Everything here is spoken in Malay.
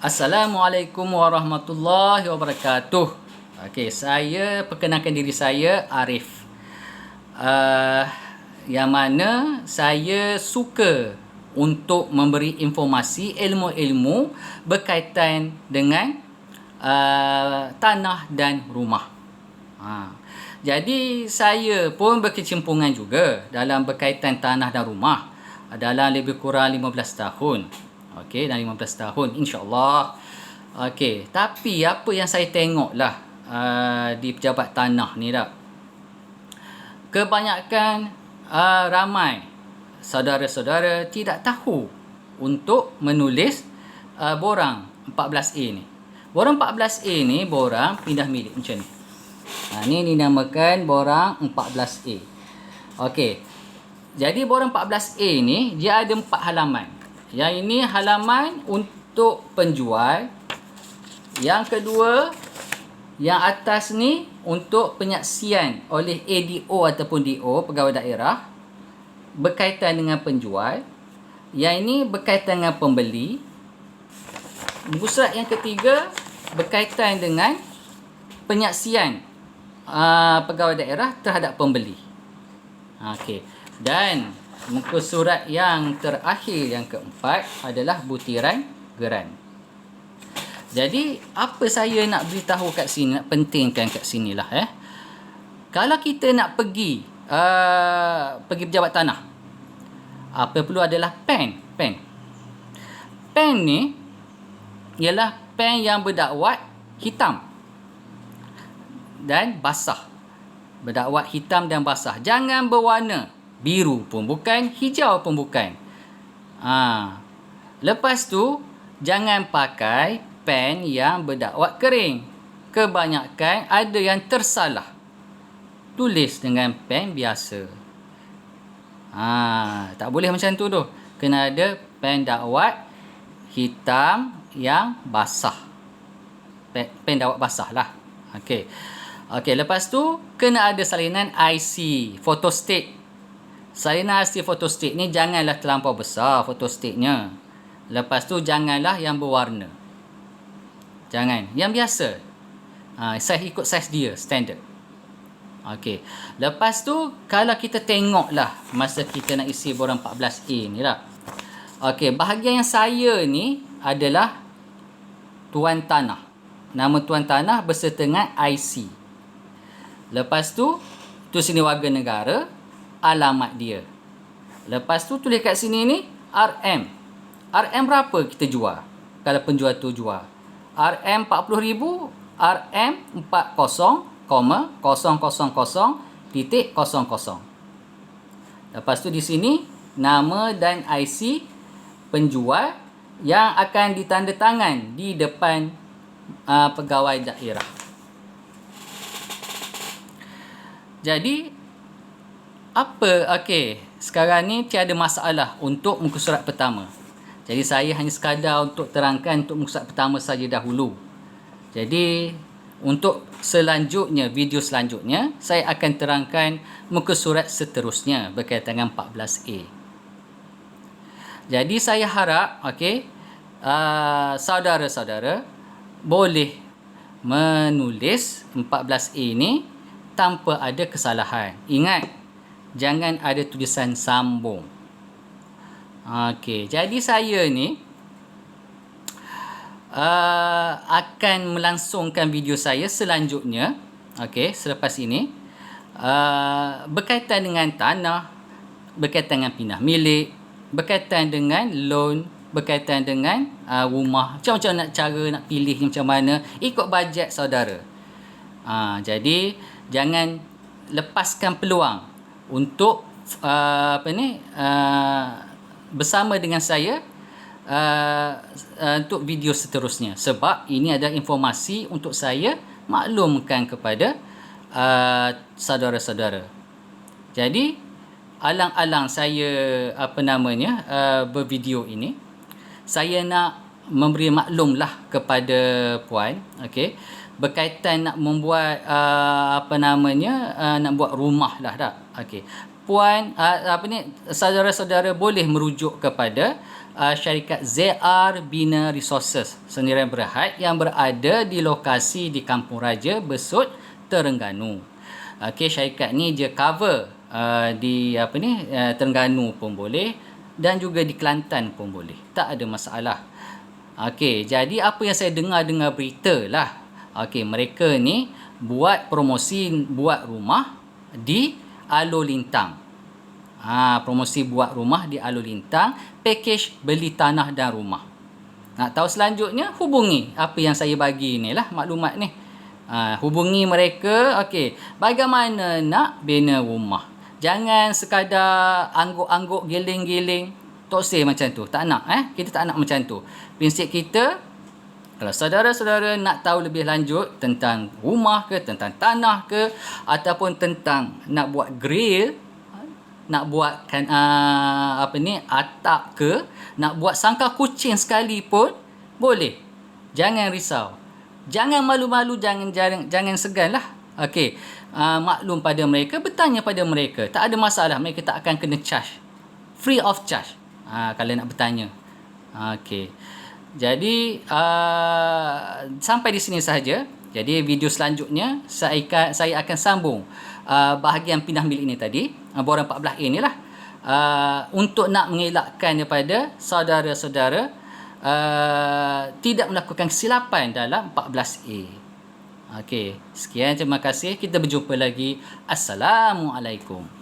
Assalamualaikum warahmatullahi wabarakatuh. Okey, saya perkenalkan diri saya Arif. Uh, yang mana saya suka untuk memberi informasi ilmu-ilmu berkaitan dengan tanah dan rumah. Jadi saya pun berkecimpungan juga dalam berkaitan tanah dan rumah dalam lebih kurang 15 tahun. Okey, dah 15 tahun insya-Allah. Okey, tapi apa yang saya tengoklah di pejabat tanah ni dah. Kebanyakan ramai saudara-saudara tidak tahu untuk menulis borang 14A ni. Borang 14A ni borang pindah milik macam ni. Ni dinamakan borang 14A. Okey. Jadi borang 14A ni dia ada 4 halaman. Yang ini halaman untuk penjual. Yang kedua, yang atas ni untuk penyaksian oleh ADO ataupun DO, pegawai daerah, berkaitan dengan penjual. Yang ini berkaitan dengan pembeli. Muka surat yang ketiga berkaitan dengan penyaksian pegawai daerah terhadap pembeli. Okey. Dan muka surat yang terakhir, yang keempat, adalah butiran geran. Jadi, apa saya nak beritahu kat sini, nak pentingkan kat sini lah. Kalau kita nak pergi pejabat tanah, apa perlu adalah pen. Pen ni ialah pen yang berdakwat hitam dan basah. Berdakwat hitam dan basah. Jangan berwarna biru pun bukan, hijau pun bukan. Lepas tu, jangan pakai pen yang berdakwat kering. Kebanyakan ada yang tersalah. Tulis dengan pen biasa. Tak boleh macam tu tu. Kena ada pen dakwat hitam yang basah. Pen dakwat basah lah. Okey, lepas tu kena ada salinan IC, photostat. Salinan IC photostat ni janganlah terlampau besar fotostatnya. Lepas tu janganlah yang berwarna. Jangan. Yang biasa. Saya ikut saiz dia, standard. Okey. Lepas tu, kalau kita tengoklah masa kita nak isi borang 14A ni lah. Okey, bahagian yang saya ni adalah tuan tanah. Nama tuan tanah berserta dengan IC. Lepas tu, sini warga negara, alamat dia. Lepas tu tulis kat sini ni RM. RM berapa kita jual? Kalau penjual tu jual. RM 40,000, RM 40,000.00. Lepas tu di sini nama dan IC penjual yang akan ditandatangan di depan pegawai daerah. Jadi sekarang ni tiada masalah untuk muka surat pertama. Jadi saya hanya sekadar untuk terangkan untuk muka surat pertama saja dahulu. Jadi untuk selanjutnya, video selanjutnya, saya akan terangkan muka surat seterusnya berkaitan dengan 14A. Jadi saya harap saudara-saudara boleh menulis 14A ni tanpa ada kesalahan. Ingat, jangan ada tulisan sambung. Jadi saya ni akan melangsungkan video saya selanjutnya, selepas ini, berkaitan dengan tanah, berkaitan dengan pindah milik, berkaitan dengan loan, berkaitan dengan rumah. Macam-macam nak cara nak pilih macam mana, ikut bajet saudara. Jadi jangan lepaskan peluang untuk bersama dengan saya untuk video seterusnya, sebab ini adalah informasi untuk saya maklumkan kepada saudara-saudara. Jadi alang-alang saya bervideo ini, saya nak memberi maklumlah kepada puan, berkaitan nak membuat nak buat rumah lah puan, saudara-saudara boleh merujuk kepada syarikat ZR Bina Resources Sendirian Berhad yang berada di lokasi di Kampung Raja, Besut, Terengganu. Okey, syarikat ni je cover di Terengganu pun boleh dan juga di Kelantan pun boleh. Tak ada masalah. Okey, jadi apa yang saya dengar berita lah. Okey, mereka ni buat promosi buat rumah di Alor Lintang. Promosi buat rumah di Alor Lintang, pakej beli tanah dan rumah. Nak tahu selanjutnya, hubungi apa yang saya bagi ni lah maklumat ni. Hubungi mereka. Okey, bagaimana nak bina rumah? Jangan sekadar angguk-angguk giling-giling. Tok say macam tu. Tak nak. Kita tak nak macam tu. Prinsip kita, kalau saudara-saudara nak tahu lebih lanjut tentang rumah ke, tentang tanah ke, ataupun tentang nak buat grill, nak buatkan atap ke, nak buat sangkar kucing sekalipun, boleh. Jangan risau. Jangan malu-malu, jangan segan lah. Okey, maklum pada mereka, bertanya pada mereka. Tak ada masalah, mereka tak akan kena charge. Free of charge. Kalau nak bertanya. Okey. Jadi sampai di sini sahaja. Jadi video selanjutnya saya akan sambung bahagian pindah milik ini tadi, borang 14A ni lah, untuk nak mengelakkan daripada saudara-saudara tidak melakukan kesilapan dalam 14A. Okey, sekian, terima kasih. Kita berjumpa lagi. Assalamualaikum.